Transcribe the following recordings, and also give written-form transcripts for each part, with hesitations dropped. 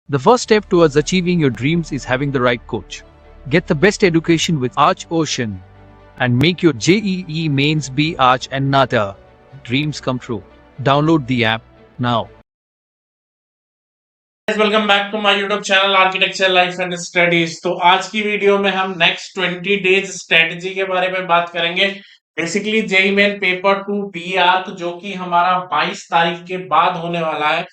The first step towards achieving your dreams is having the right coach. Get the best education with Arch Ocean and make your JEE mains be Arch and Nata. Dreams come true. Download the app now. Welcome back to my YouTube channel architecture life and studies. तो आज की video में हम next 20 days strategy के बारे में बात करेंगे। Basically JEE Main paper 2 B Arch जो कि हमारा 22 तारीख के बाद होने वाला है,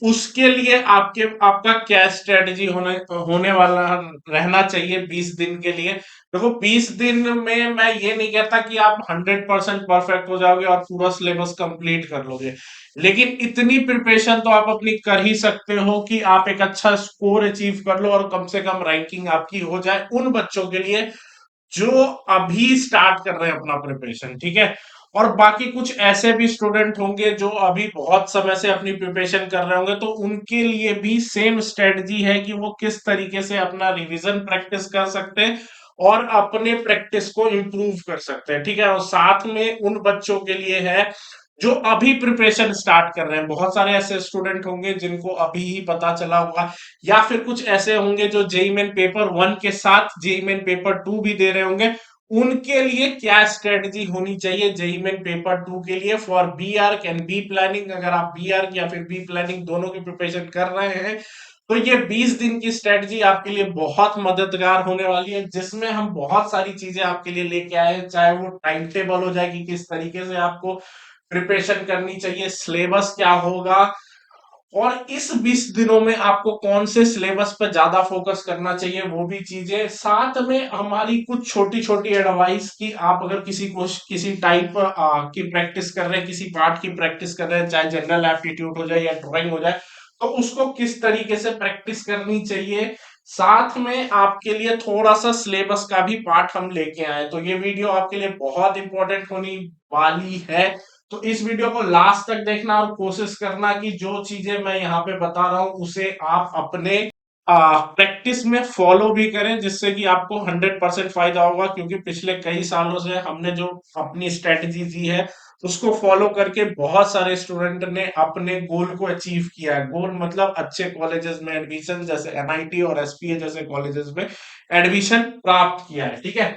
उसके लिए आपका क्या स्ट्रेटजी होने वाला रहना चाहिए 20 दिन के लिए। देखो 20 दिन में मैं ये नहीं कहता कि आप 100% परफेक्ट हो जाओगे और पूरा सिलेबस कंप्लीट कर लोगे, लेकिन इतनी प्रिपरेशन तो आप अपनी कर ही सकते हो कि आप एक अच्छा स्कोर अचीव कर लो और कम से कम रैंकिंग आपकी हो जाए उन बच्चों के लिए जो अभी स्टार्ट कर रहे हैं अपना प्रिपरेशन। ठीक है, और बाकी कुछ ऐसे भी स्टूडेंट होंगे जो अभी बहुत समय से अपनी प्रिपरेशन कर रहे होंगे, तो उनके लिए भी सेम स्ट्रेटजी है कि वो किस तरीके से अपना रिवीजन प्रैक्टिस कर सकते हैं और अपने प्रैक्टिस को इम्प्रूव कर सकते हैं। ठीक है, और साथ में उन बच्चों के लिए है जो अभी प्रिपरेशन स्टार्ट कर रहे हैं। बहुत सारे ऐसे स्टूडेंट होंगे जिनको अभी ही पता चला होगा, या फिर कुछ ऐसे होंगे जो जेई मेन पेपर 1 के साथ जेई मेन पेपर 2 भी दे रहे होंगे। उनके लिए क्या स्ट्रेटजी होनी चाहिए जेई मेन पेपर 2 के लिए for B Arch and B planning. अगर आप बी आर्क या फिर बी प्लानिंग दोनों की प्रिपरेशन कर रहे हैं तो ये 20 दिन की स्ट्रेटजी आपके लिए बहुत मददगार होने वाली है, जिसमें हम बहुत सारी चीजें आपके लिए लेके आए हैं। चाहे वो टाइम टेबल हो जाए कि किस तरीके से आपको प्रिपरेशन करनी चाहिए, सिलेबस क्या होगा, और इस 20 दिनों में आपको कौन से सिलेबस पर ज्यादा फोकस करना चाहिए, वो भी चीजें साथ में हमारी कुछ छोटी छोटी एडवाइस कि आप अगर किसी टाइप की प्रैक्टिस कर रहे हैं, किसी पार्ट की प्रैक्टिस कर रहे हैं, चाहे जनरल एप्टीट्यूड हो जाए या ड्राइंग हो जाए, तो उसको किस तरीके से प्रैक्टिस करनी चाहिए। साथ में आपके लिए थोड़ा सा सिलेबस का भी पार्ट हम लेके आए, तो ये वीडियो आपके लिए बहुत इंपॉर्टेंट होने वाली है। तो इस वीडियो को लास्ट तक देखना और कोशिश करना कि जो चीजें मैं यहाँ पे बता रहा हूँ उसे आप अपने प्रैक्टिस में फॉलो भी करें, जिससे कि आपको 100% फायदा होगा। क्योंकि पिछले कई सालों से हमने जो अपनी स्ट्रेटजी दी है उसको फॉलो करके बहुत सारे स्टूडेंट ने अपने गोल को अचीव किया है। गोल मतलब अच्छे कॉलेजेस में एडमिशन, जैसे एनआईटी और एसपीए जैसे कॉलेजेस में एडमिशन प्राप्त किया है। ठीक है,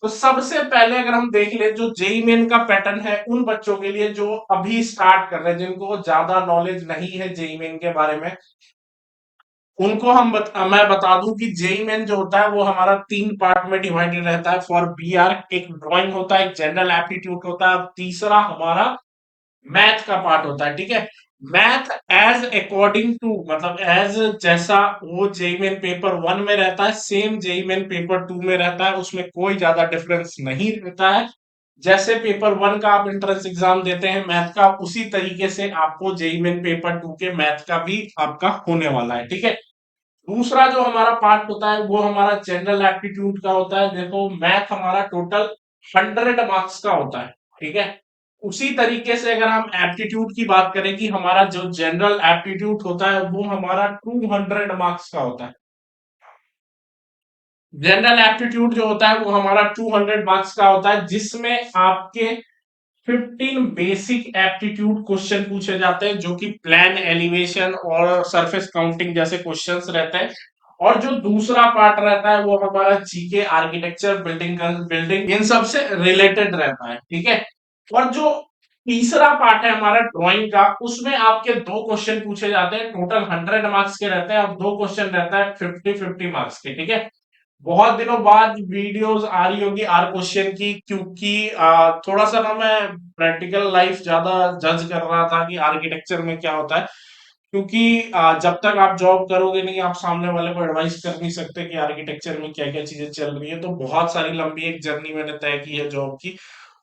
तो सबसे पहले अगर हम देख ले जो जेई मेन का पैटर्न है उन बच्चों के लिए जो अभी स्टार्ट कर रहे हैं, जिनको ज्यादा नॉलेज नहीं है जेई मेन के बारे में, उनको मैं बता दूं कि जेई मेन जो होता है वो हमारा 3 पार्ट में डिवाइडेड रहता है फॉर बी आर। एक ड्राइंग होता है, एक जनरल एप्टीट्यूड होता है, और तीसरा हमारा मैथ का पार्ट होता है। ठीक है, मैथ एज अकॉर्डिंग टू मतलब एज जैसा वो जेई मेन पेपर 1 में रहता है सेम जेई मेन पेपर 2 में रहता है, उसमें कोई ज्यादा डिफरेंस नहीं रहता है। जैसे पेपर 1 का आप एंट्रेंस एग्जाम देते हैं मैथ का, उसी तरीके से आपको जेई मेन पेपर 2 के मैथ का भी आपका होने वाला है। ठीक है, दूसरा जो हमारा पार्ट होता है वो हमारा जनरल एप्टीट्यूड का होता है। देखो मैथ हमारा टोटल 100 मार्क्स का होता है। ठीक है, उसी तरीके से अगर हम एप्टीट्यूड की बात करें कि हमारा जो जनरल एप्टीट्यूड होता है वो हमारा 200 मार्क्स का होता है। जनरल एप्टीट्यूड जो होता है वो हमारा 200 मार्क्स का होता है, जिसमें आपके 15 बेसिक एप्टीट्यूड क्वेश्चन पूछे जाते हैं, जो कि प्लान एलिवेशन और सरफेस काउंटिंग जैसे क्वेश्चंस रहते हैं। और जो दूसरा पार्ट रहता है वो हमारा जीके, आर्किटेक्चर, बिल्डिंग इन सब से रिलेटेड रहता है। ठीक है, और जो तीसरा पार्ट है हमारा ड्राइंग का, उसमें आपके 2 क्वेश्चन पूछे जाते हैं, टोटल 100 मार्क्स के रहते हैं, और 2 क्वेश्चन रहता है 50-50 मार्क्स के। ठीक है, बहुत दिनों बाद वीडियोस आ रही होगी आर क्वेश्चन की, क्योंकि थोड़ा सा ना मैं प्रैक्टिकल लाइफ ज्यादा जज कर रहा था कि आर्किटेक्चर में क्या होता है। क्योंकि जब तक आप जॉब करोगे नहीं, आप सामने वाले को एडवाइस कर नहीं सकते कि आर्किटेक्चर में क्या क्या चीजें चल रही है। तो बहुत सारी लंबी एक जर्नी मैंने तय की है जॉब की,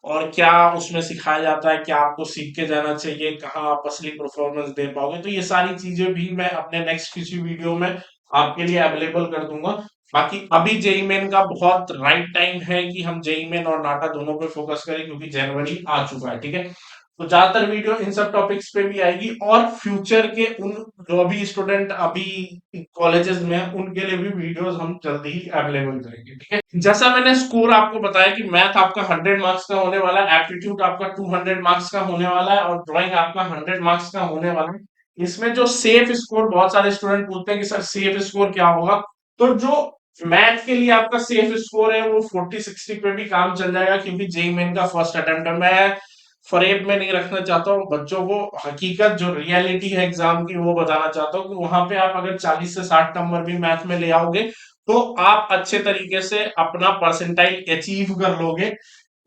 और क्या उसमें सिखाया जाता है, क्या आपको सीख के जाना चाहिए, कहाँ आप असली परफॉर्मेंस दे पाओगे, तो ये सारी चीजें भी मैं अपने नेक्स्ट किसी वीडियो में आपके लिए अवेलेबल कर दूंगा। बाकी अभी जेई मेन का बहुत राइट टाइम है कि हम जेई मेन और नाटा दोनों पे फोकस करें, क्योंकि जनवरी आ चुका है। ठीक है, तो ज्यादातर वीडियो इन सब टॉपिक्स पे भी आएगी, और फ्यूचर के उन जो अभी स्टूडेंट अभी कॉलेजेस में हैं उनके लिए भी वीडियोस हम जल्दी ही अवेलेबल करेंगे। ठीक है, जैसा मैंने स्कोर आपको बताया कि मैथ आपका 100 मार्क्स का होने वाला है, एप्टीट्यूड आपका 200 मार्क्स का होने वाला है, और ड्राइंग आपका 100 मार्क्स का होने वाला है। इसमें जो सेफ स्कोर, बहुत सारे स्टूडेंट पूछते हैं कि सर सेफ स्कोर क्या होगा, तो जो मैथ के लिए आपका सेफ स्कोर है वो 40-60 पे भी काम चल जाएगा, क्योंकि जेईई मेन का फर्स्ट अटेम्प्ट है। मैं फरेब में नहीं रखना चाहता हूँ बच्चों को, हकीकत जो रियलिटी है एग्जाम की वो बताना चाहता हूँ कि वहां पे आप अगर 40 से 60 नंबर भी मैथ में ले आओगे तो आप अच्छे तरीके से अपना परसेंटाइल अचीव कर लोगे।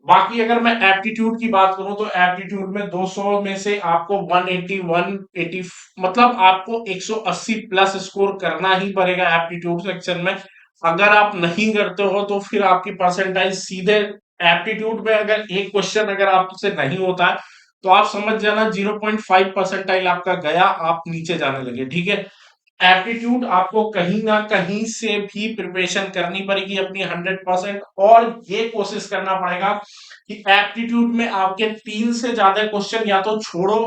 बाकी अगर मैं एप्टीट्यूड की बात करूं तो एप्टीट्यूड में 200 में से आपको 180 180 मतलब आपको 180 प्लस स्कोर करना ही पड़ेगा एप्टीट्यूड सेक्शन में। अगर आप नहीं करते हो तो फिर आपकी परसेंटाइल सीधे एप्टीट्यूड में, अगर एक क्वेश्चन अगर आपसे नहीं होता है तो आप समझ जाना 0.5 परसेंटाइल आपका गया, आप नीचे जाने लगे। ठीक है, एप्टीट्यूड आपको कहीं ना कहीं से भी प्रिपरेशन करनी पड़ेगी अपनी 100%, और ये कोशिश करना पड़ेगा कि एप्टीट्यूड में आपके 3 से ज्यादा क्वेश्चन या तो छोड़ो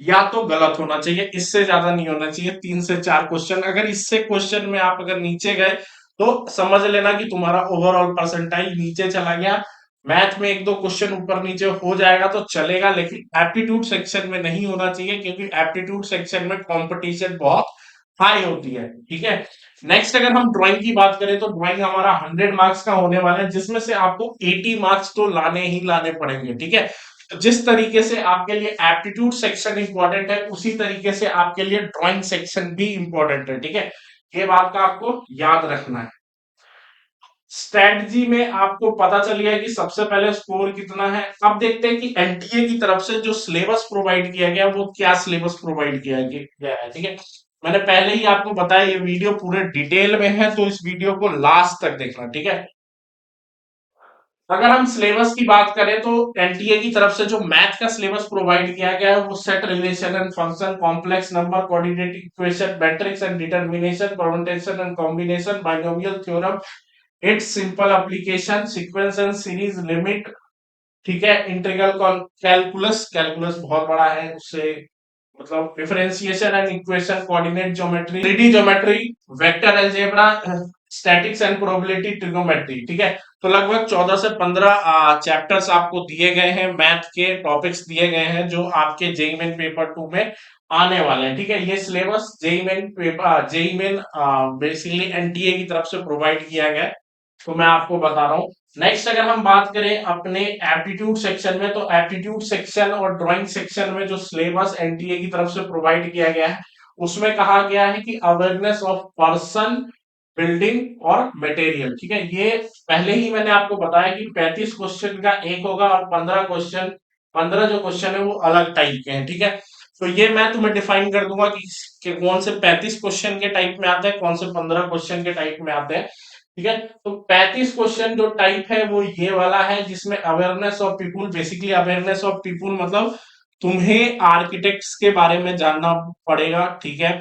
या तो गलत होना चाहिए, इससे ज्यादा नहीं होना चाहिए। 3 से 4 क्वेश्चन, अगर इससे क्वेश्चन में आप अगर नीचे गए तो समझ लेना कि तुम्हारा ओवरऑल परसेंटाइल नीचे चला गया। मैथ में एक दो क्वेश्चन ऊपर नीचे हो जाएगा तो चलेगा, लेकिन एप्टीट्यूड सेक्शन में नहीं होना चाहिए, क्योंकि एप्टीट्यूड सेक्शन में कंपटीशन बहुत हाई होती है। ठीक है, नेक्स्ट अगर हम ड्राइंग की बात करें तो ड्राइंग हमारा 100 मार्क्स का होने वाला है, जिसमें से आपको 80 मार्क्स तो लाने ही लाने पड़ेंगे। ठीक है, जिस तरीके से आपके लिए एप्टीट्यूड सेक्शन इंपॉर्टेंट है उसी तरीके से आपके लिए ड्राइंग सेक्शन भी इंपॉर्टेंट है। ठीक है, ये बात का आपको याद रखना है। स्ट्रेटजी में आपको पता चल गया कि सबसे पहले स्कोर कितना है। अब देखते हैं कि एनटीए की तरफ से जो सिलेबस प्रोवाइड किया गया वो क्या सिलेबस प्रोवाइड किया गया है। ठीक है, मैंने पहले ही आपको बताया ये वीडियो पूरे डिटेल में है, तो इस वीडियो को लास्ट तक देखना। ठीक है, अगर हम सिलेबस की बात करें तो एनटीए की तरफ से जो मैथ का सिलेबस प्रोवाइड किया गया है वो set, relation and function, complex number, quadratic equation, matrix and determination, permutation and combination, binomial theorem, it's simple application, sequence and series, limit. ठीक है, इंटीग्रल कैलकुलस, कैलकुलस बहुत बड़ा है उससे, मतलब differentiation and equation, coordinate geometry, 3D geometry, vector algebra, statics and probability, trigonometry. ठीक है, तो लगभग 14 से 15 चैप्टर्स आपको दिए गए हैं, मैथ के टॉपिक्स दिए गए हैं जो आपके जेईई मेन पेपर 2 में आने वाले हैं। ठीक है, ये syllabus JEE main paper, JEE main basically NTA की तरफ से प्रोवाइड किया गया है, तो मैं आपको बता रहा हूँ। नेक्स्ट अगर हम बात करें अपने एप्टीट्यूड सेक्शन में, तो एप्टीट्यूड सेक्शन और ड्राइंग सेक्शन में जो सिलेबस एनटीए की तरफ से प्रोवाइड किया गया है उसमें कहा गया है कि अवेयरनेस ऑफ पर्सन, बिल्डिंग और मटेरियल। ठीक है, ये पहले ही मैंने आपको बताया कि 35 क्वेश्चन का एक होगा और 15 जो क्वेश्चन है वो अलग टाइप के हैं। ठीक है, तो ये मैं तुम्हें डिफाइन कर दूंगा कि कौन से 35 क्वेश्चन के टाइप में आते हैं, कौन से 15 क्वेश्चन के टाइप में आते हैं। ठीक है, तो 35 क्वेश्चन जो टाइप है वो ये वाला है, जिसमें awareness of people, basically awareness of people मतलब तुम्हें आर्किटेक्ट्स के बारे में जानना पड़ेगा। ठीक है,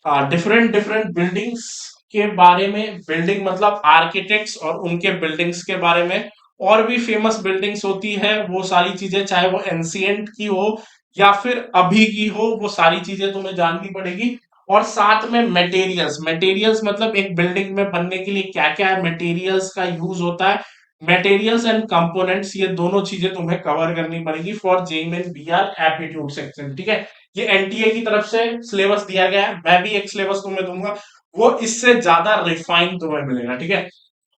डिफरेंट डिफरेंट बिल्डिंग्स के बारे में, बिल्डिंग मतलब आर्किटेक्ट्स और उनके बिल्डिंग्स के बारे में, और भी फेमस बिल्डिंग्स होती है वो सारी चीजें, चाहे वो एंशियंट की हो या फिर अभी की हो, वो सारी चीजें तुम्हें जाननी पड़ेगी। और साथ में मटेरियल्स, मटेरियल्स मतलब एक बिल्डिंग में बनने के लिए क्या क्या मटेरियल्स का यूज होता है, मटेरियल्स एंड कंपोनेंट्स, ये दोनों चीजें तुम्हें कवर करनी पड़ेगी for JEE Main B Arch aptitude section. ठीक है, ये एनटीए की तरफ से सिलेबस दिया गया है, मैं भी एक सिलेबस तुम्हें दूंगा, वो इससे ज्यादा रिफाइन तुम्हें मिलेगा। ठीक है,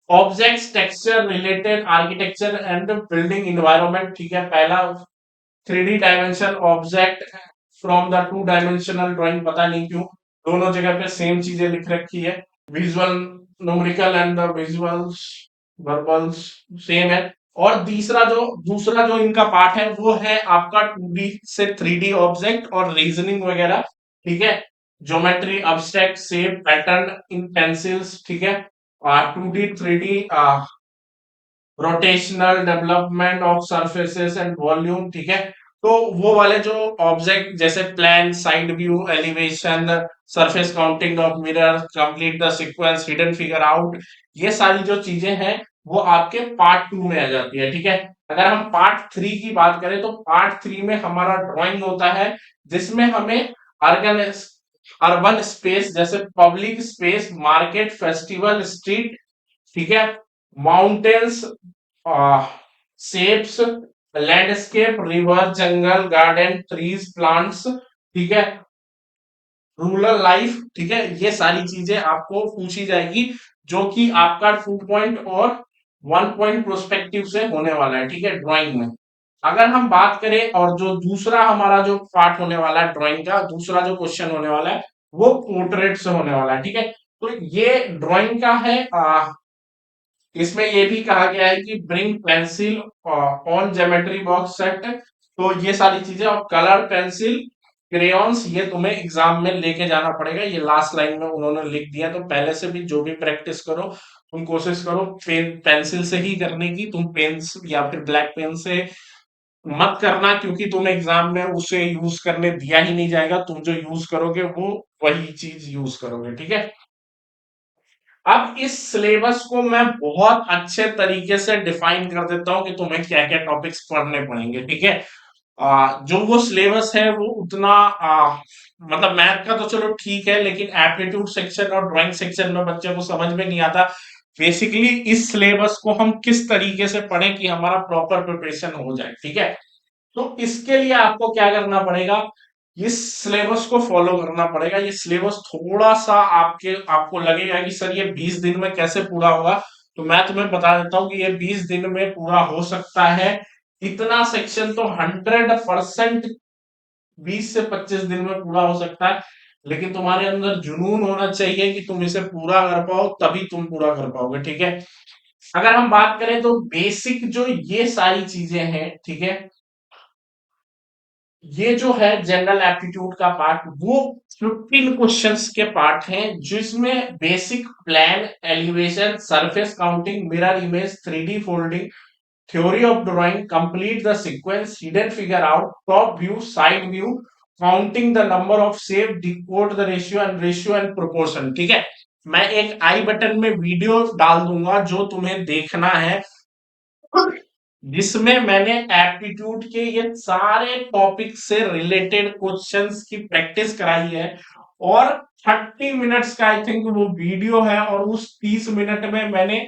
objects, texture, related architecture and building environment. ठीक है, पहला 3D dimension object from the 2 dimensional drawing, पता नहीं क्यों दोनों जगह पे सेम चीजें लिख रखी है, visual numerical and visuals verbals same है। और दूसरा जो इनका पार्ट है वो है आपका 2D से 3D ऑब्जेक्ट और रीजनिंग वगैरह। ठीक है, geometry, abstract, shape, pattern in pencils. ठीक है, 2D 3D rotational development of surfaces and volume. ठीक है, तो वो वाले जो ऑब्जेक्ट जैसे plan, side view, elevation, surface counting of mirror, complete the sequence, hidden figure out, ये सारी जो चीजें हैं वो आपके पार्ट 2 में आ जाती है। ठीक है, अगर हम पार्ट 3 की बात करें तो पार्ट 3 में हमारा ड्राइंग होता है, जिसमें हमें अर्गन अर्बन स्पेस जैसे public space, market, festival, street, ठीक है, माउंटेन्स, शेप्स, लैंडस्केप, रिवर, जंगल, गार्डन, ट्रीज, प्लांट्स, ठीक है, रूरल लाइफ, ठीक है, ये सारी चीजें आपको पूछी जाएगी, जो कि आपका 2 पॉइंट और 1 पॉइंट प्रोस्पेक्टिव से होने वाला है, ठीक है, ड्राइंग में। अगर हम बात करें और जो दूसरा हमारा जो पार्ट होने वाला है ड्राइंग का, दूसरा जो क्वेश्चन होने वाला है वो पोर्ट्रेट से होने वाला है, ठीक है। तो ये ड्राइंग का है। इसमें ये भी कहा गया है कि bring pencil on geometry box set, तो ये सारी चीजें, और कलर पेंसिल क्रेयॉन्स, ये तुम्हें एग्जाम में लेके जाना पड़ेगा, ये लास्ट लाइन में उन्होंने लिख दिया। तो पहले से भी जो भी प्रैक्टिस करो, तुम कोशिश करो पेन पेंसिल से ही करने की, तुम पेन या फिर ब्लैक पेन से मत करना, क्योंकि तुम्हें एग्जाम में उसे यूज करने दिया ही नहीं जाएगा, तुम जो यूज करोगे वो वही चीज यूज करोगे, ठीक है। अब इस सिलेबस को मैं बहुत अच्छे तरीके से डिफाइन कर देता हूं कि तुम्हें क्या क्या टॉपिक्स पढ़ने पड़ेंगे, ठीक है। जो वो सिलेबस है वो उतना मतलब मैथ का तो चलो ठीक है, लेकिन एप्टीट्यूड सेक्शन और ड्राइंग सेक्शन में बच्चे को समझ में नहीं आता। बेसिकली इस सिलेबस को हम किस तरीके से पढ़ें कि हमारा प्रॉपर प्रिपरेशन हो जाए, ठीक है। तो इसके लिए आपको क्या करना पड़ेगा, इस सिलेबस को फॉलो करना पड़ेगा। ये सिलेबस थोड़ा सा आपको लगेगा कि सर ये 20 दिन में कैसे पूरा होगा, तो मैं तुम्हें बता देता हूँ कि ये 20 दिन में पूरा हो सकता है। इतना सेक्शन तो 100%, 20 से 25 दिन में पूरा हो सकता है, लेकिन तुम्हारे अंदर जुनून होना चाहिए कि तुम इसे पूरा कर पाओ, तभी तुम पूरा कर पाओगे, ठीक है। अगर हम बात करें तो बेसिक जो ये सारी चीजें हैं, ठीक है, ये जो है जनरल एप्टीट्यूड का पार्ट, वो 15 क्वेश्चंस के पार्ट हैं, जिसमें basic plan, elevation, surface counting, mirror image, 3D folding, theory of drawing, complete the sequence, hidden figure out, top view, side view, counting the number of shape, decode the ratio and proportion, ठीक है। मैं एक आई button में video डाल दूंगा जो तुम्हें देखना है, जिसमें मैंने एप्टीट्यूड के ये सारे टॉपिक से रिलेटेड क्वेश्चंस की प्रैक्टिस कराई है। और 30 मिनट्स का आई थिंक वो वीडियो है, और उस 30 मिनट में मैंने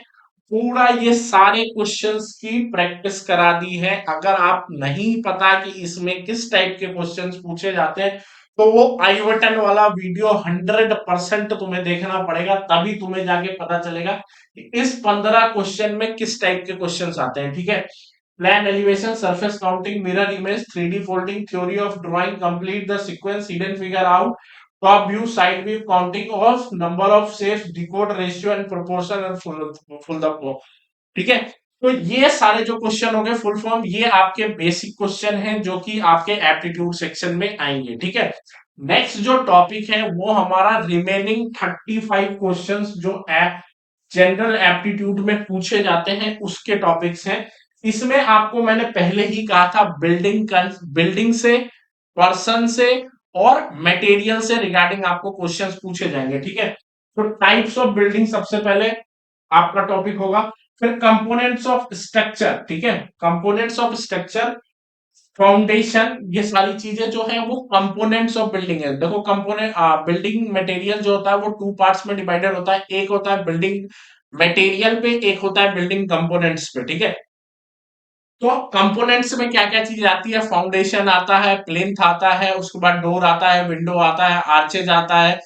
पूरा ये सारे क्वेश्चंस की प्रैक्टिस करा दी है। अगर आप नहीं पता कि इसमें किस टाइप के क्वेश्चंस पूछे जाते हैं, तो वो आई बटन वाला वीडियो 100% तुम्हें देखना पड़ेगा, तभी तुम्हें जाके पता चलेगा कि इस 15 क्वेश्चन में किस टाइप के क्वेश्चंस आते हैं, ठीक है। Plan, elevation, surface counting, mirror image, 3D folding, theory of drawing, complete the sequence, hidden figure out, top view, side view, counting of number of shapes, decode ratio and proportion and full the flow, ठीक है। तो ये सारे जो question हो गए full form, ये आपके बेसिक क्वेश्चन हैं जो कि आपके एप्टीट्यूड सेक्शन में आएंगे, ठीक है। नेक्स्ट जो टॉपिक है वो हमारा रिमेनिंग 35 क्वेश्चंस जो जनरल एप्टीट्यूड में पूछे जाते हैं उसके टॉपिक्स हैं। इसमें आपको मैंने पहले ही कहा था, बिल्डिंग से, पर्सन से और मटेरियल से रिगार्डिंग आपको क्वेश्चंस पूछे जाएंगे, ठीक है। तो टाइप्स ऑफ बिल्डिंग सबसे पहले आपका टॉपिक होगा, फिर कंपोनेंट्स ऑफ स्ट्रक्चर, ठीक है, कंपोनेंट्स ऑफ स्ट्रक्चर, फाउंडेशन, ये सारी चीजें जो है वो कंपोनेंट्स ऑफ बिल्डिंग है। देखो कंपोनेंट, बिल्डिंग मटेरियल जो होता है वो 2 पार्ट्स में डिवाइडेड होता है, एक होता है बिल्डिंग मटेरियल पे, एक होता है बिल्डिंग कंपोनेंट्स पे, ठीक है। तो कंपोनेंट्स में क्या क्या चीज आती है, फाउंडेशन आता है, प्लिंथ आता है, उसके बाद डोर आता है, विंडो आता है, आर्चेज आता है,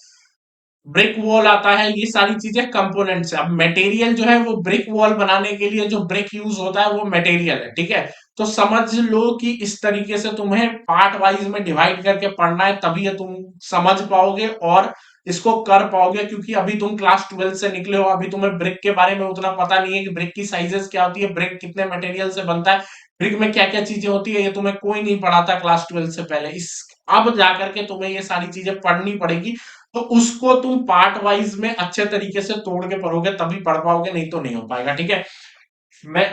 ब्रिक वॉल आता है, ये सारी चीजें कंपोनेंट्स है। अब मटेरियल जो है वो ब्रिक वॉल बनाने के लिए जो ब्रिक यूज होता है वो मटेरियल है, ठीक है। तो समझ लो कि इस तरीके से तुम्हें पार्ट वाइज में डिवाइड करके पढ़ना है, तभी ये तुम समझ पाओगे और इसको कर पाओगे, क्योंकि अभी तुम क्लास 12 से निकले हो, अभी तुम्हें ब्रिक के बारे में उतना पता नहीं है कि ब्रिक की साइजेस क्या होती है, ब्रिक कितने मटेरियल से बनता है, ब्रिक में क्या क्या चीजें होती है, ये तुम्हें कोई नहीं पढ़ाता क्लास 12 से पहले। इस अब जाकर के तुम्हें ये सारी चीजें पढ़नी पड़ेगी, तो उसको तुम पार्ट वाइज में अच्छे तरीके से तोड़ के पढ़ोगे, तभी पढ़ पाओगे, नहीं तो नहीं हो पाएगा, ठीक है। मैं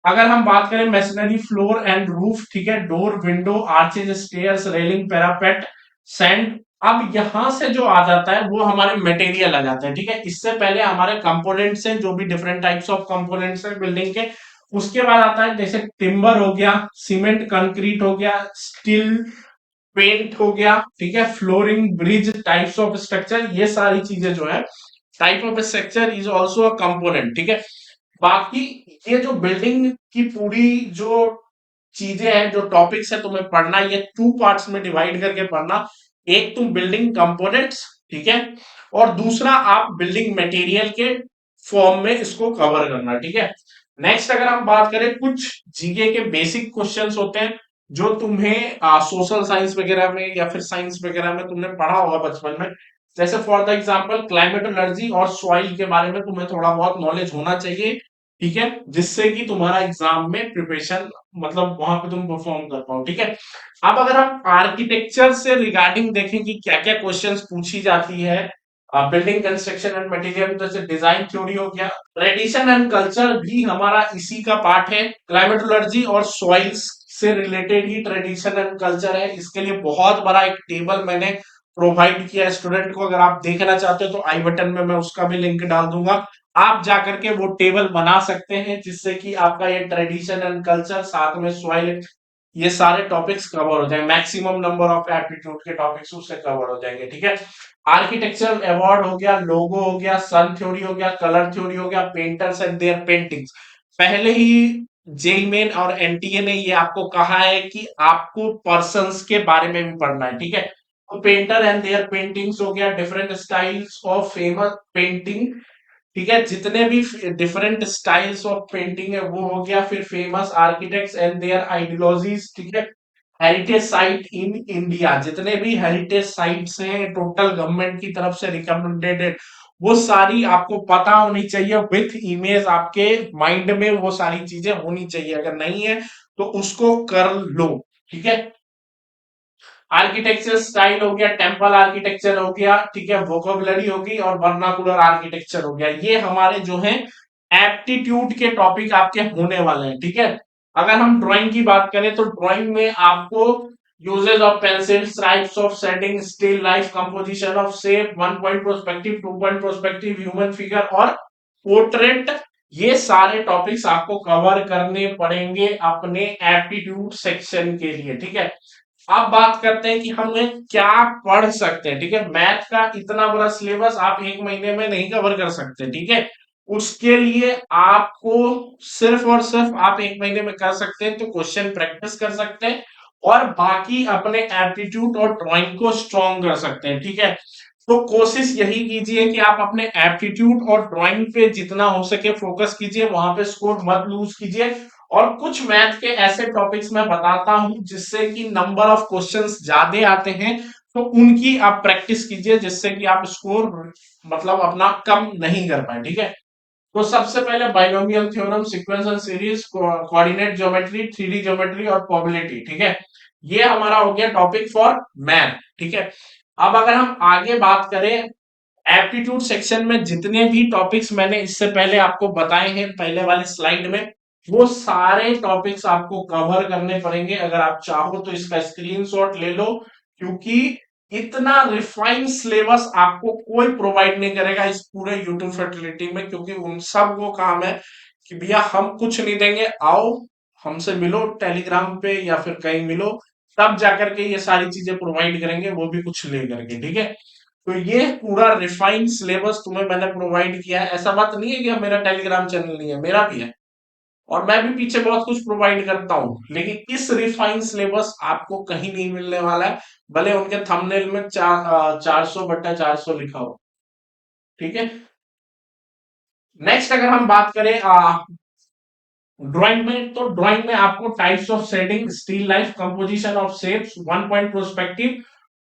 अगर हम बात करें मैसनरी, फ्लोर एंड रूफ, ठीक है, door, window, arches, stairs, railing, parapet, sand, अब यहां से जो आ जाता है वो हमारे मटेरियल आ जाते हैं, ठीक है। इससे पहले हमारे कंपोनेंट्स हैं, जो भी डिफरेंट टाइप्स ऑफ कंपोनेंट्स हैं बिल्डिंग के। उसके बाद आता है जैसे टिम्बर हो गया, सीमेंट कंक्रीट हो गया, स्टील, पेंट हो गया, ठीक है, flooring, bridge, types of structure, ये सारी चीजें जो है, type of structure is also a component, ठीक है। बाकी ये जो बिल्डिंग की पूरी जो चीजें हैं, जो टॉपिक्स है तुम्हें पढ़ना, ये 2 पार्ट्स में डिवाइड करके पढ़ना। एक तुम बिल्डिंग कंपोनेंट्स, ठीक है, और दूसरा आप बिल्डिंग मटेरियल के फॉर्म में इसको कवर करना, ठीक है। नेक्स्ट अगर हम बात करें, कुछ जीके के बेसिक क्वेश्चंस होते हैं जो तुम्हें सोशल साइंस वगैरह में या फिर साइंस वगैरह में तुमने पढ़ा होगा बचपन में। जैसे फॉर द एग्जांपल क्लाइमेटोलॉजी और सॉइल के बारे में तुम्हें थोड़ा बहुत नॉलेज होना चाहिए, ठीक है, जिससे कि तुम्हारा एग्जाम में प्रिपरेशन, मतलब वहां पे तुम परफॉर्म कर पाओ, ठीक है। अब अगर हम आर्किटेक्चर से रिगार्डिंग देखें कि क्या क्या क्वेश्चंस पूछी जाती है, बिल्डिंग कंस्ट्रक्शन एंड मटेरियल, जैसे डिजाइन थ्योरी हो गया, ट्रेडिशन एंड कल्चर भी हमारा इसी का पार्ट है। क्लाइमेटोलॉजी और सॉइल्स से related he tradition and culture है। इसके लिए बहुत बड़ा एक टेबल मैंने प्रोवाइड किया है स्टूडेंट को, अगर आप देखना चाहते हो तो आई बटन में मैं उसका भी लिंक डाल दूंगा। आप जाकर के वो टेबल बना सकते हैं, जिससे कि आपका ये ट्रेडिशन एंड कल्चर साथ में सॉइल, ये सारे टॉपिक्स कवर हो जाएंगे। मैक्सिमम नंबर ऑफ एप्टीट्यूड के टॉपिक्स उससे कवर हो जाएंगे, ठीक है। आर्किटेक्चरल अवार्ड हो गया, लोगो हो गया, सन थ्योरी हो गया, कलर थ्योरी हो गया, पेंटर्स एंड देयर पेंटिंग्स। पहले ही जेई मेन और एनटीए ने ये आपको कहा है कि आपको पर्सन्स के बारे में भी पढ़ना है, ठीक है। तो पेंटर एंड देयर पेंटिंग्स हो गया, different styles of famous painting, ठीक है, जितने भी डिफरेंट स्टाइल्स ऑफ पेंटिंग है वो हो गया। फिर famous architects and their ideologies, ठीक है। हेरिटेज साइट इन इंडिया, जितने भी हेरिटेज साइट्स हैं टोटल गवर्नमेंट की तरफ से रिकमेंडेड, वो सारी आपको पता होनी चाहिए विथ इमेज, आपके माइंड में वो सारी चीजें होनी चाहिए। अगर नहीं है तो उसको कर लो, ठीक है। आर्किटेक्चर स्टाइल हो गया, टेम्पल आर्किटेक्चर हो गया, ठीक है, वोकेबुलरी होगी, और वर्नाकुलर आर्किटेक्चर हो गया। ये हमारे जो है एप्टीट्यूड के टॉपिक आपके होने वाले हैं, ठीक है। अगर हम ड्राइंग की बात करें तो ड्राइंग में आपको uses of pencil, types of setting, still life, composition of shape, 1 point prospective, 2 point prospective, human figure और पोर्ट्रेट, ये सारे टॉपिक्स आपको कवर करने पड़ेंगे अपने एप्टीट्यूड सेक्शन के लिए, ठीक है। अब बात करते हैं कि हमें क्या पढ़ सकते हैं, ठीक है। मैथ का इतना बड़ा सिलेबस आप एक महीने में नहीं कवर कर सकते, ठीक है। उसके लिए आपको सिर्फ और सिर्फ आप एक महीने में कर सकते हैं तो क्वेश्चन प्रैक्टिस कर सकते हैं, और बाकी अपने एप्टीट्यूड और ड्राइंग को स्ट्रॉन्ग कर सकते हैं, ठीक है। तो कोशिश यही कीजिए कि आप अपने एप्टीट्यूड और ड्राइंग पे जितना हो सके फोकस कीजिए, वहां पे स्कोर मत लूज कीजिए। और कुछ मैथ के ऐसे टॉपिक्स मैं बताता हूं जिससे कि नंबर ऑफ क्वेश्चंस ज्यादा आते हैं, तो उनकी आप प्रैक्टिस कीजिए, जिससे कि आप स्कोर मतलब अपना कम नहीं कर पाए, ठीक है। तो सबसे पहले binomial theorem, sequential series, coordinate geometry, 3D geometry और प्रोबेबिलिटी, ठीक है। ये हमारा हो गया टॉपिक फॉर मैथ, ठीक है। अब अगर हम आगे बात करें, एप्टीट्यूड सेक्शन में जितने भी टॉपिक्स मैंने इससे पहले आपको बताए हैं पहले वाले स्लाइड में, वो सारे टॉपिक्स आपको कवर करने पड़ेंगे। अगर आप चाहो तो इसका स्क्रीनशॉट ले लो, क्योंकि इतना रिफाइंड सिलेबस आपको कोई प्रोवाइड नहीं करेगा इस पूरे यूट्यूब फैसिलिटी में, क्योंकि उन सब को काम है कि भैया हम कुछ नहीं देंगे, आओ हमसे मिलो टेलीग्राम पे या फिर कहीं मिलो, तब जाकर के ये सारी चीजें प्रोवाइड करेंगे, वो भी कुछ ले करके, ठीक है। तो ये पूरा रिफाइंड सिलेबस तुम्हें मैंने प्रोवाइड किया है। ऐसा बात नहीं है कि मेरा टेलीग्राम चैनल नहीं है, मेरा भी है, और मैं भी पीछे बहुत कुछ प्रोवाइड करता हूं, लेकिन इस रिफाइंड सिलेबस आपको कहीं नहीं मिलने वाला है, भले उनके थंबनेल में 400/400 लिखा हो, ठीक है। नेक्स्ट अगर हम बात करें ड्राइंग में, तो ड्राइंग में आपको types of shading, still life, composition of shapes, 1 point prospective,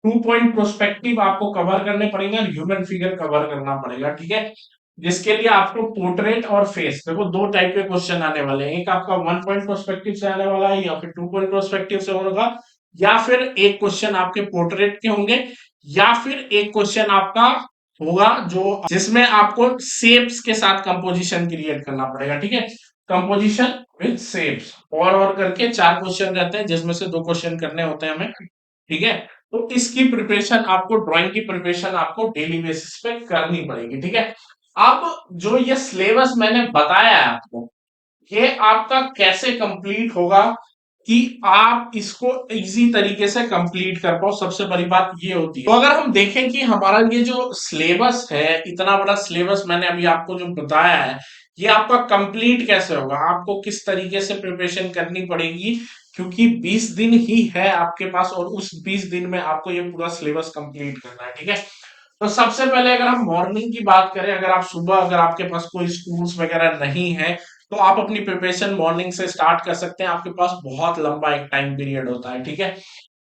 2 point prospective आपको कवर करने पड़ेंगे, और ह्यूमन फिगर कवर करना पड़ेगा, ठीक है। जिसके लिए आपको पोर्ट्रेट और फेस, देखो दो टाइप के क्वेश्चन आने वाले हैं, एक आपका 1 पॉइंट प्रोस्पेक्टिव से आने वाला है, या फिर 2 पॉइंट प्रोस्पेक्टिव से होगा, या फिर एक क्वेश्चन आपके पोर्ट्रेट के होंगे, या फिर एक क्वेश्चन आपका होगा जो जिसमें आपको शेप्स के साथ कंपोजिशन क्रिएट करना पड़ेगा, ठीक है। कंपोजिशन विद शेप्स, और करके 4 क्वेश्चन रहते हैं, जिसमें से 2 क्वेश्चन करने होते हैं हमें, ठीक है। तो इसकी प्रिपरेशन आपको, ड्राइंग की प्रिपरेशन आपको डेली बेसिस पे करनी पड़ेगी, ठीक है। अब जो ये सिलेबस मैंने बताया है आपको, ये आपका कैसे कंप्लीट होगा कि आप इसको इजी तरीके से कंप्लीट कर पाओ, सबसे बड़ी बात ये होती है। तो अगर हम देखें कि हमारा ये जो सिलेबस है, इतना बड़ा सिलेबस मैंने अभी आपको जो बताया है, ये आपका कंप्लीट कैसे होगा, आपको किस तरीके से प्रिपरेशन करनी पड़ेगी, क्योंकि 20 दिन ही है आपके पास और उस 20 दिन में आपको ये पूरा सिलेबस कंप्लीट करना है, ठीक है। तो सबसे पहले अगर हम मॉर्निंग की बात करें, अगर आप सुबह, अगर आपके पास कोई स्कूल्स वगैरह नहीं है तो आप अपनी प्रिपरेशन मॉर्निंग से स्टार्ट कर सकते हैं। आपके पास बहुत लंबा एक टाइम पीरियड होता है, ठीक है।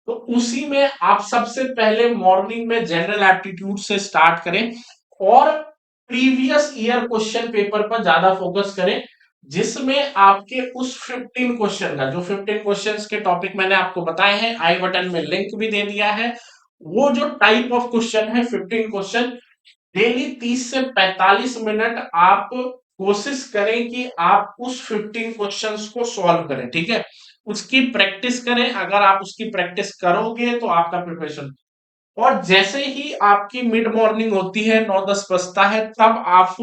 तो उसी में आप सबसे पहले मॉर्निंग में जनरल एप्टीट्यूड से स्टार्ट करें और प्रीवियस ईयर क्वेश्चन पेपर पर ज्यादा फोकस करें, जिसमें आपके उस 15 क्वेश्चन का, जो 15 क्वेश्चंस के टॉपिक मैंने आपको बताए हैं, आई बटन में लिंक भी दे दिया है, वो जो टाइप ऑफ क्वेश्चन है 15 क्वेश्चन, डेली 30 से 45 मिनट आप कोशिश करें कि आप उस 15 क्वेश्चंस को सॉल्व करें, ठीक है। उसकी प्रैक्टिस करें, अगर आप उसकी प्रैक्टिस करोगे तो आपका प्रिपरेशन, और जैसे ही आपकी मिड मॉर्निंग होती है, 9-10 बजता है, तब आप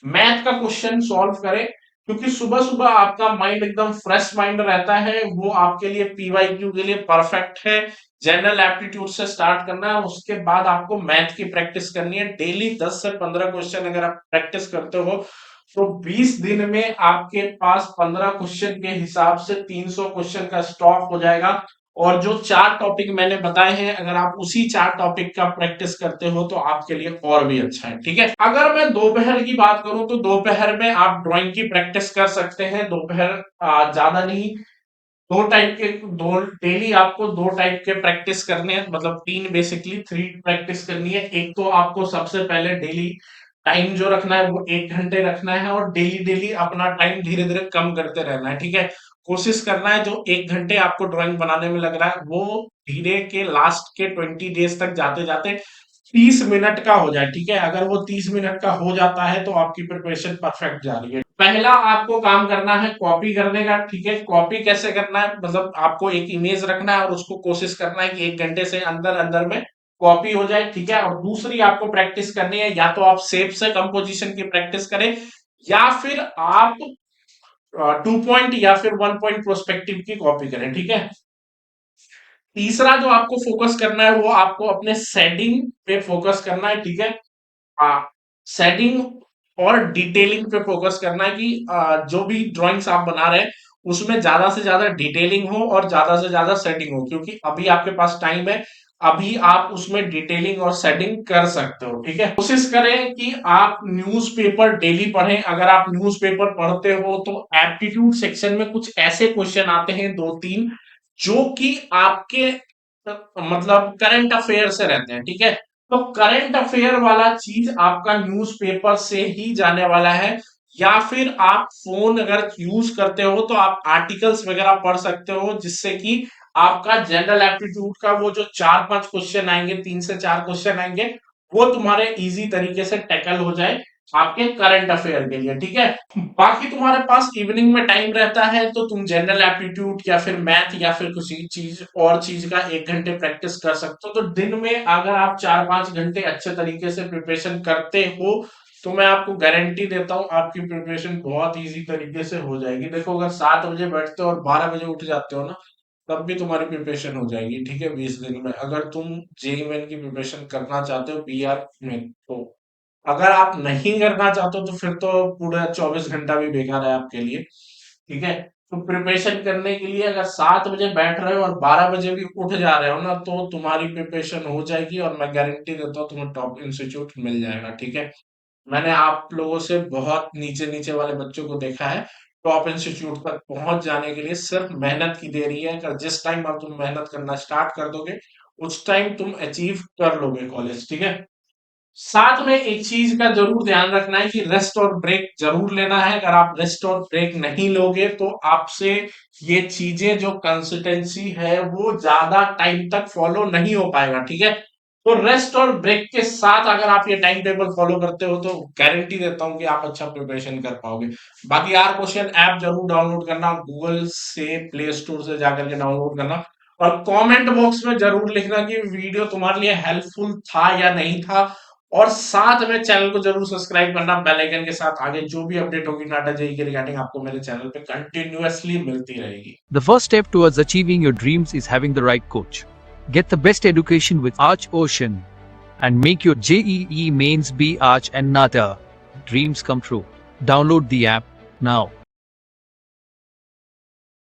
मैथ का क्वेश्चन सॉल्व करें, क्योंकि सुबह सुबह आपका माइंड एकदम फ्रेश माइंड रहता है, वो आपके लिए पीवाईक्यू के लिए परफेक्ट है। जनरल एप्टीट्यूड से स्टार्ट करना है, उसके बाद आपको मैथ की प्रैक्टिस करनी है। डेली 10 से 15 क्वेश्चन अगर आप प्रैक्टिस करते हो तो 20 दिन में आपके पास 15 क्वेश्चन के हिसाब से 300 क्वेश्चन का स्टॉक हो जाएगा। और जो 4 टॉपिक मैंने बताए हैं, अगर आप उसी 4 टॉपिक का प्रैक्टिस करते हो तो आपके लिए और भी अच्छा है, ठीक है। अगर मैं दोपहर की बात करूं तो दोपहर में आप ड्राइंग की प्रैक्टिस कर सकते हैं। दोपहर ज्यादा नहीं, दो टाइप के, दो डेली आपको 2 टाइप के प्रैक्टिस करने हैं, मतलब 3 बेसिकली 3 प्रैक्टिस करनी है। एक तो आपको सबसे पहले डेली टाइम जो रखना है वो 1 घंटे रखना है और डेली डेली अपना टाइम धीरे धीरे कम करते रहना है, ठीक है। कोशिश करना है जो 1 घंटे आपको ड्राइंग बनाने में लग रहा है वो धीरे के लास्ट के 20 डेज तक जाते जाते 30 मिनट का हो जाए, ठीक है। अगर वो 30 मिनट का हो जाता है तो आपकी प्रिपरेशन परफेक्ट जा रही है। पहला आपको काम करना है कॉपी करने का, ठीक है। कॉपी कैसे करना है, मतलब आपको एक इमेज रखना है और उसको कोशिश करना है कि 1 घंटे से अंदर अंदर में कॉपी हो जाए, ठीक है। और दूसरी आपको प्रैक्टिस करनी है, या तो आप शेप से कंपोजिशन की प्रैक्टिस करें या फिर आप 2 पॉइंट या फिर 1 पॉइंट प्रोस्पेक्टिव की कॉपी करें, ठीक है। तीसरा जो आपको फोकस करना है वो आपको अपने शेडिंग पे फोकस करना है, ठीक है। सेटिंग और डिटेलिंग पे फोकस करना है कि जो भी ड्राइंग्स आप बना रहे हैं उसमें ज्यादा से ज्यादा डिटेलिंग हो और ज्यादा से ज्यादा सेटिंग हो, क्योंकि अभी आपके पास टाइम है, अभी आप उसमें डिटेलिंग और सेटिंग कर सकते हो, ठीक है। कोशिश करें कि आप न्यूज़पेपर डेली पढ़ें। अगर आप न्यूज़पेपर पढ़ते हो तो एप्टीट्यूड सेक्शन में कुछ ऐसे क्वेश्चन आते हैं 2-3 जो कि आपके मतलब करंट अफेयर से रहते हैं, ठीक है। तो करंट अफेयर वाला चीज आपका न्यूज़पेपर से ही जाने वाला है, या फिर आप फोन अगर यूज करते हो तो आप आर्टिकल्स वगैरह पढ़ सकते हो, जिससे कि आपका जनरल एप्टीट्यूड का वो जो 4-5 क्वेश्चन आएंगे, 3 से 4 क्वेश्चन आएंगे, वो तुम्हारे इजी तरीके से टैकल हो जाए आपके करंट अफेयर के लिए, ठीक है। बाकी तुम्हारे पास इवनिंग में टाइम रहता है तो तुम जनरल एप्टीट्यूड या फिर मैथ या फिर कुछ चीज और चीज का 1 घंटे प्रैक्टिस कर सकते हो। तो दिन में अगर आप 4-5 घंटे अच्छे तरीके से प्रिपरेशन करते हो तो मैं आपको गारंटी देता हूँ आपकी प्रिपरेशन बहुत इजी तरीके से हो जाएगी। देखो, अगर 7 बजे बैठते हो और 12 बजे उठ जाते हो ना, तब भी तुम्हारी प्रिपरेशन हो जाएगी, ठीक है, 20 दिन में। अगर तुम जेईई मेन की प्रिपरेशन करना चाहते हो बीआर में, तो अगर आप नहीं करना चाहते हो तो फिर तो पूरा 24 घंटा भी बेकार है आपके लिए, ठीक है। तो प्रिपरेशन करने के लिए अगर 7 बजे बैठ रहे हो और 12 बजे भी उठ जा रहे हो ना, तो तुम्हारी प्रिपरेशन हो जाएगी और मैं गारंटी देता हूँ तुम्हें टॉप इंस्टीट्यूट मिल जाएगा, ठीक है। मैंने आप लोगों से बहुत नीचे नीचे वाले बच्चों को देखा है टॉप इंस्टीट्यूट तक पहुंच जाने के लिए सिर्फ मेहनत की देरी है। अगर जिस टाइम अब तुम मेहनत करना स्टार्ट कर दोगे उस टाइम तुम अचीव कर लोगे कॉलेज, ठीक है। साथ में एक चीज का जरूर ध्यान रखना है कि रेस्ट और ब्रेक जरूर लेना है। अगर आप रेस्ट और ब्रेक नहीं लोगे तो आपसे ये चीजें, जो कंसिस्टेंसी है वो ज्यादा टाइम तक फॉलो नहीं हो पाएगा, ठीक है। तो रेस्ट और ब्रेक के साथ अगर आप ये टाइम टेबल फॉलो करते हो तो गारंटी देता हूं कि आप अच्छा प्रिपरेशन कर पाओगे। बाकी यार क्वेश्चन ऐप जरूर डाउनलोड करना, गूगल से, प्ले स्टोर से जाकर के डाउनलोड करना, और कमेंट बॉक्स में जरूर लिखना कि वीडियो तुम्हारे लिए हेल्पफुल था या नहीं था। और साथ में चैनल को जरूर सब्सक्राइब करना बेल आइकन के साथ। आगे जो भी अपडेट होगी नाटा जेई के रिगार्डिंग आपको मेरे चैनल पे कंटिन्यूअसली मिलती रहेगी। The first step towards achieving your dreams is having the right coach. Get the best education with Arch Ocean and make your JEE mains be Arch and Nata. Dreams come true. Download the app now.